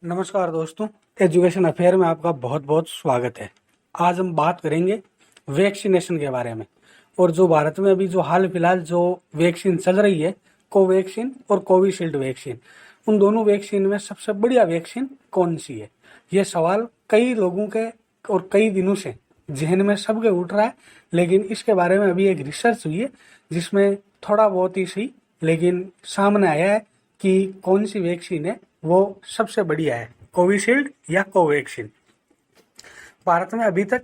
नमस्कार दोस्तों, education affair में आपका बहुत बहुत स्वागत है। आज हम बात करेंगे वैक्सीनेशन के बारे में। और जो भारत में अभी जो हाल फिलहाल जो वैक्सीन चल रही है, कोवैक्सीन और कोविशील्ड वैक्सीन, उन दोनों वैक्सीन में सबसे बढ़िया वैक्सीन कौन सी है? ये सवाल कई लोगों के और कई दिनों से जहन में सबके उठ रहा है। लेकिन इसके बारे में अभी एक रिसर्च हुई है जिसमें थोड़ा बहुत ही सही लेकिन सामने आया है कि कौन सी वैक्सीन है वो सबसे बढ़िया है, कोविशील्ड या कोवैक्सीन। भारत में अभी तक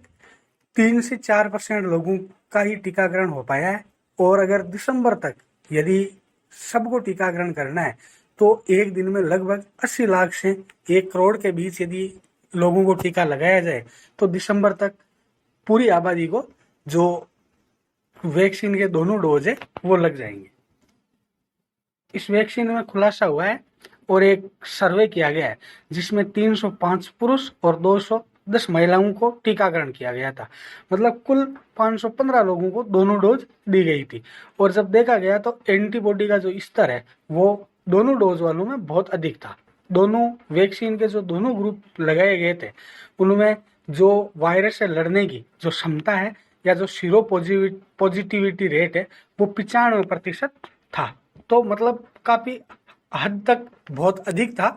3 से 4% लोगों का ही टीकाकरण हो पाया है। और अगर दिसंबर तक यदि सबको टीकाकरण करना है तो एक दिन में लगभग 80 लाख से 1 करोड़ के बीच यदि लोगों को टीका लगाया जाए तो दिसंबर तक पूरी आबादी को जो वैक्सीन के दोनों डोज है वो लग जाएंगे। इस वैक्सीन में खुलासा हुआ है और एक सर्वे किया गया है जिसमें 305 पुरुष और 210 महिलाओं को टीकाकरण किया गया था। मतलब कुल 515 लोगों को दोनों डोज दी गई थी। और जब देखा गया तो एंटीबॉडी का जो स्तर है वो दोनों डोज वालों में बहुत अधिक था। दोनों वैक्सीन के जो दोनों ग्रुप लगाए गए थे उनमें जो वायरस से लड़ने की जो क्षमता है या जो सीरो पॉजिटिविटी रेट है वो 95% था। तो मतलब काफी हद तक बहुत अधिक था,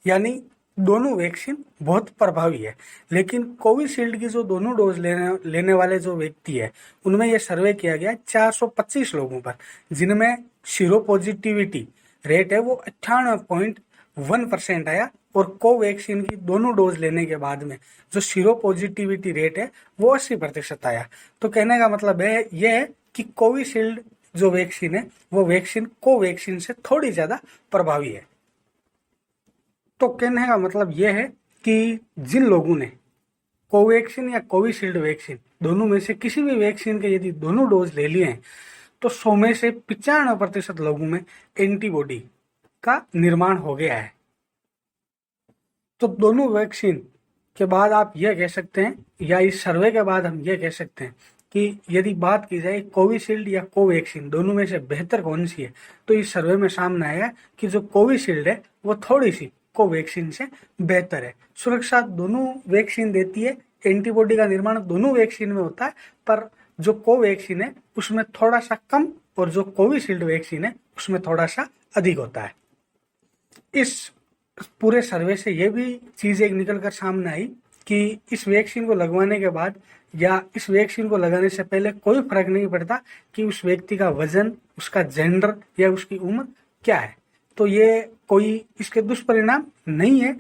यानी दोनों वैक्सीन बहुत प्रभावी है। लेकिन कोविशील्ड की जो दोनों डोज लेने वाले जो व्यक्ति है उनमें यह सर्वे किया गया 425 लोगों पर, जिनमें सीरो पॉजिटिविटी रेट है वो 98.1% आया। और कोवैक्सीन की दोनों डोज लेने के बाद में जो सीरो पॉजिटिविटी रेट है वो 80% आया। तो कहने का मतलब है यह है कि कोविशील्ड जो वैक्सीन है वो वैक्सीन कोवैक्सीन से थोड़ी ज्यादा प्रभावी है। तो कहने का मतलब यह है कि जिन लोगों ने कोवैक्सीन या कोविशील्ड वैक्सीन दोनों में से किसी भी वैक्सीन के यदि दोनों डोज ले लिए हैं तो 100 में से 95% लोगों में एंटीबॉडी का निर्माण हो गया है। तो दोनों वैक्सीन के बाद आप यह कह सकते हैं, या इस सर्वे के बाद हम यह कह सकते हैं कि यदि बात की जाए कोविशील्ड या कोवैक्सीन दोनों में से बेहतर कौन सी है, तो इस सर्वे में सामने आया कि जो कोविशील्ड है वो थोड़ी सी कोवैक्सीन से बेहतर है। सुरक्षा दोनों वैक्सीन देती है, एंटीबॉडी का निर्माण दोनों वैक्सीन में होता है, पर जो कोवैक्सीन है उसमें थोड़ा सा कम और जो कोविशील्ड वैक्सीन है उसमें थोड़ा सा अधिक होता है। इस पूरे सर्वे से यह भी चीज एक निकल कर सामने आई कि इस वैक्सीन को लगवाने के बाद या इस वैक्सीन को लगाने से पहले कोई फर्क नहीं पड़ता कि उस व्यक्ति का वजन, उसका जेंडर या उसकी उम्र क्या है। तो ये कोई इसके दुष्परिणाम नहीं है,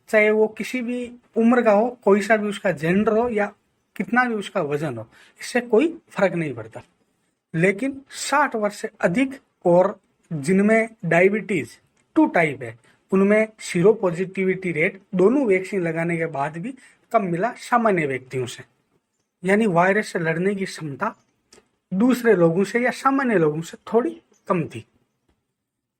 चाहे वो किसी भी उम्र का हो, कोई सा भी उसका जेंडर हो या कितना भी उसका वजन हो, इससे कोई फर्क नहीं पड़ता। लेकिन 60 वर्ष से अधिक और जिनमें डायबिटीज 2 टाइप है उनमें सीरो पॉजिटिविटी रेट दोनों वैक्सीन लगाने के बाद भी कम मिला सामान्य व्यक्तियों से। यानी वायरस से लड़ने की क्षमता दूसरे लोगों से या सामान्य लोगों से थोड़ी कम थी।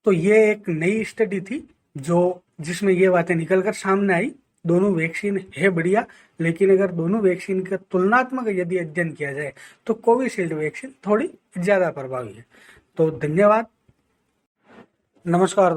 तो ये एक नई स्टडी थी जिसमें ये बातें निकलकर सामने आई। दोनों वैक्सीन है बढ़िया, लेकिन अगर दोनों वैक्सीन का तुलनात्मक यदि अध्ययन किया जाए तो कोविशील्ड वैक्सीन थोड़ी ज्यादा प्रभावी है। तो धन्यवाद, नमस्कार।